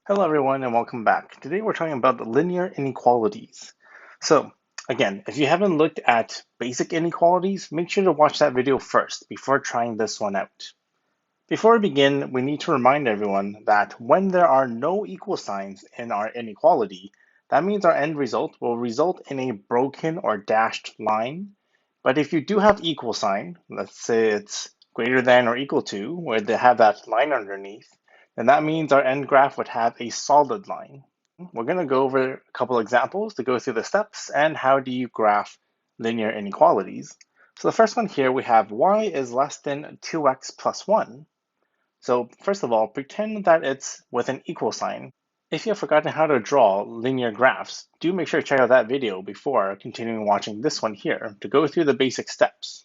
Hello everyone and welcome back. Today we're talking about the linear inequalities. So again, if you haven't looked at basic inequalities, make sure to watch that video first before trying this one out. Before we begin, we need to remind everyone that when there are no equal signs in our inequality, that means our end result will result in a broken or dashed line. But if you do have equal sign, let's say it's greater than or equal to, where they have that line underneath, then that means our end graph would have a solid line. We're going to go over a couple examples to go through the steps and how do you graph linear inequalities. So the first one here, we have y is less than 2x plus 1. So first of all, pretend that it's with an equal sign. If you have forgotten how to draw linear graphs, do make sure to check out that video before continuing watching this one here to go through the basic steps.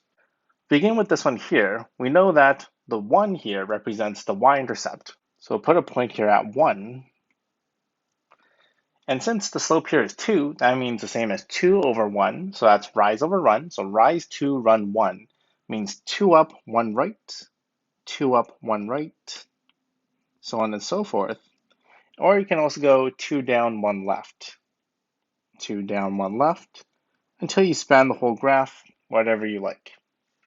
Begin with this one here. We know that the 1 here represents the y-intercept. So we'll put a point here at 1. And since the slope here is 2, that means the same as 2 over 1. So that's rise over run. So rise 2, run 1 means 2 up, 1 right, 2 up, 1 right, so on and so forth. Or you can also go 2 down, 1 left, 2 down, 1 left, until you span the whole graph, whatever you like.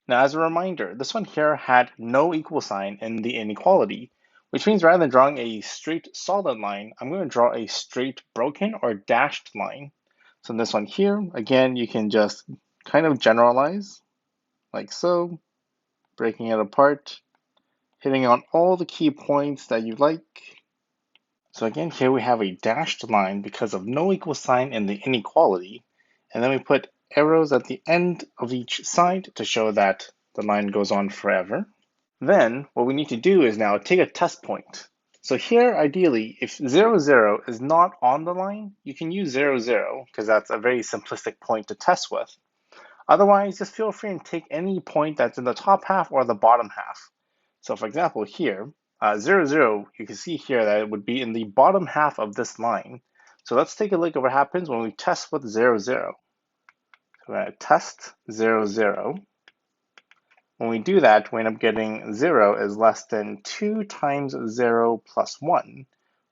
Now, as a reminder, this one here had no equal sign in the inequality, which means rather than drawing a straight solid line, I'm going to draw a straight broken or dashed line. So in this one here, again, you can just kind of generalize, like so, breaking it apart, hitting on all the key points that you like. So again, here we have a dashed line because of no equal sign in the inequality, and then we put arrows at the end of each side to show that the line goes on forever. Then what we need to do is now take a test point. So here, ideally, if 0, 0 is not on the line, you can use 0, 0, because that's a very simplistic point to test with. Otherwise, just feel free and take any point that's in the top half or the bottom half. So for example, here, 0, 0, you can see here that it would be in the bottom half of this line. So let's take a look at what happens when we test with 0, 0. So we're going to test 0, 0. When we do that, we end up getting 0 is less than 2 times 0 plus 1,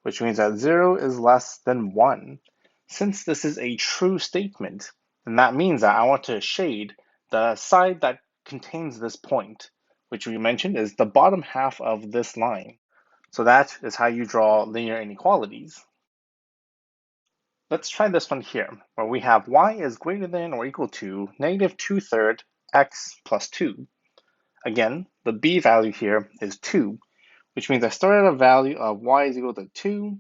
which means that 0 is less than 1. Since this is a true statement, then that means that I want to shade the side that contains this point, which we mentioned is the bottom half of this line. So that is how you draw linear inequalities. Let's try this one here, where we have y is greater than or equal to negative 2/3 x plus 2. Again, the b value here is 2, which means I start at a value of y is equal to 2.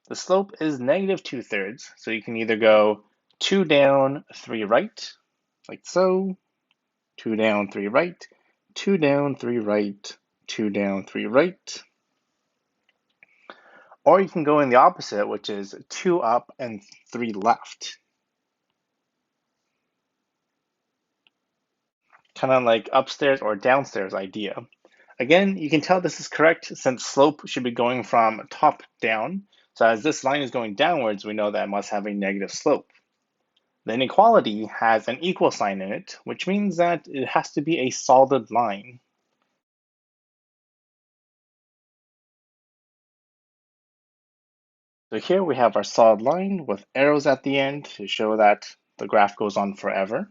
The slope is negative 2/3, so you can either go 2 down, 3 right, like so, 2 down, 3 right, 2 down, 3 right, 2 down, 3 right. Or you can go in the opposite, which is 2 up and 3 left. Kind of like upstairs or downstairs idea. Again, you can tell this is correct since slope should be going from top down. So as this line is going downwards, we know that it must have a negative slope. The inequality has an equal sign in it, which means that it has to be a solid line. So here we have our solid line with arrows at the end to show that the graph goes on forever.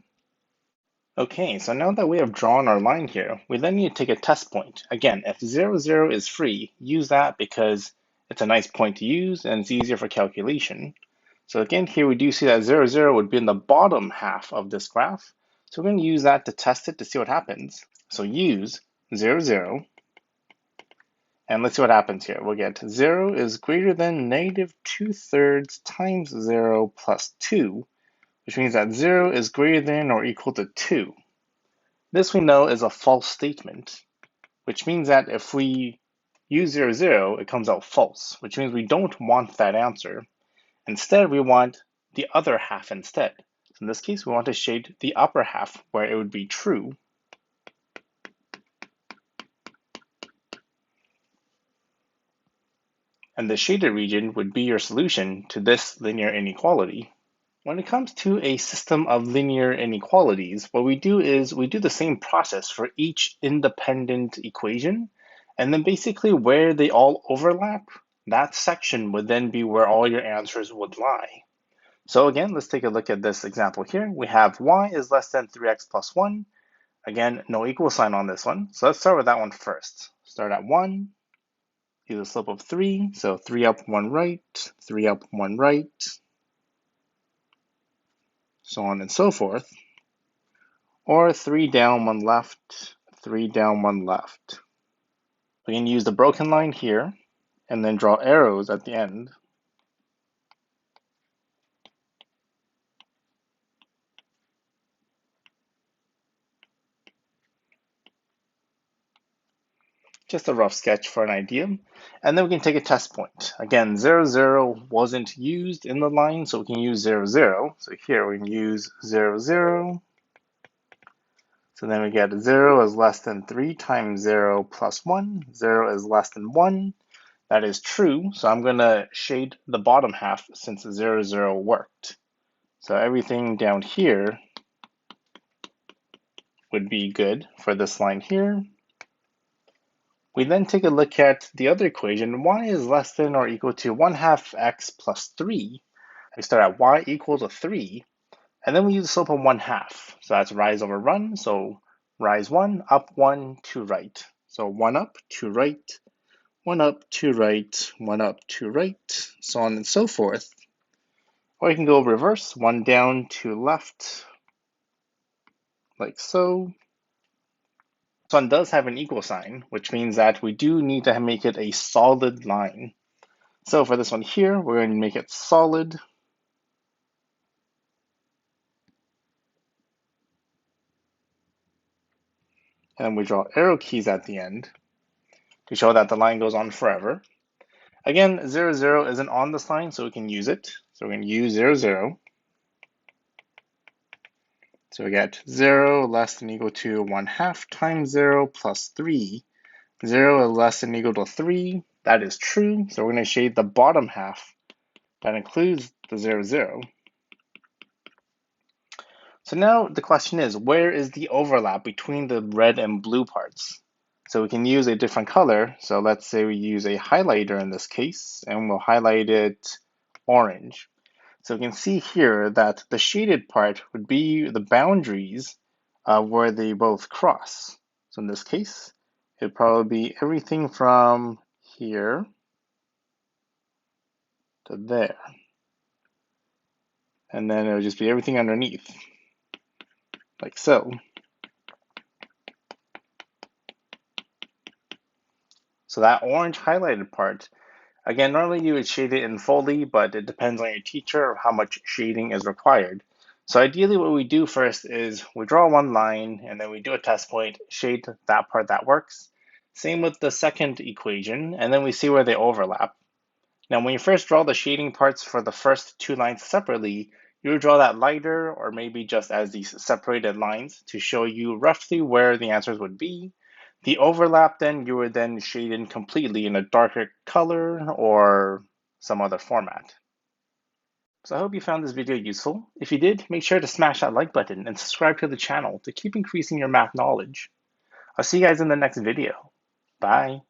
Okay, so now that we have drawn our line here, we then need to take a test point. Again, if 0, 0 is free, use that because it's a nice point to use and it's easier for calculation. So again, here we do see that 0, 0 would be in the bottom half of this graph. So we're going to use that to test it to see what happens. So use 0, 0, and let's see what happens here. We'll get 0 is greater than negative 2/3 times 0 plus 2, which means that 0 is greater than or equal to 2. This we know is a false statement, which means that if we use 0, 0, it comes out false, which means we don't want that answer. Instead, we want the other half instead. So in this case, we want to shade the upper half where it would be true. And the shaded region would be your solution to this linear inequality. When it comes to a system of linear inequalities, what we do is we do the same process for each independent equation, and then basically where they all overlap, that section would then be where all your answers would lie. So again, let's take a look at this example here. We have y is less than 3x plus 1. Again, no equal sign on this one. So let's start with that one first. Start at 1, use a slope of 3. So 3 up, 1 right, 3 up, 1 right, so on and so forth. Or 3 down, 1 left, 3 down, 1 left. We can use the broken line here and then draw arrows at the end. Just a rough sketch for an idea. And then we can take a test point. Again, 0, 0 wasn't used in the line, so we can use 0, 0. So here we can use 0, 0. So then we get 0 is less than 3 times 0 plus 1. 0 is less than 1. That is true, so I'm going to shade the bottom half since 0, 0 worked. So everything down here would be good for this line here. We then take a look at the other equation. Y is less than or equal to 1/2 x plus 3. We start at y equal to 3, and then we use the slope of 1/2. So that's rise over run. So rise 1, up 1, 2 right. So 1 up, 2 right, 1 up, 2 right, 1 up, 2 right, so on and so forth. Or you can go reverse, 1 down, 2 left, like so. This one does have an equal sign, which means that we do need to make it a solid line. So for this one here, we're going to make it solid. And we draw arrow keys at the end to show that the line goes on forever. Again, 0, 0 isn't on this line, so we can use it. So we're going to use 0, 0. So we get 0 less than equal to 1/2 times 0 plus 3. 0 is less than equal to 3. That is true. So we're going to shade the bottom half. That includes the 0, 0. So now the question is, where is the overlap between the red and blue parts? So we can use a different color. So let's say we use a highlighter in this case, and we'll highlight it orange. So we can see here that the shaded part would be the boundaries where they both cross. So in this case, it would probably be everything from here to there. And then it would just be everything underneath, like so. So that orange highlighted part, again, normally you would shade it in fully, but it depends on your teacher or how much shading is required. So ideally what we do first is we draw one line and then we do a test point, shade that part that works. Same with the second equation, and then we see where they overlap. Now when you first draw the shading parts for the first two lines separately, you would draw that lighter or maybe just as these separated lines to show you roughly where the answers would be. The overlap then, you would then shade in completely in a darker color or some other format. So I hope you found this video useful. If you did, make sure to smash that like button and subscribe to the channel to keep increasing your math knowledge. I'll see you guys in the next video. Bye.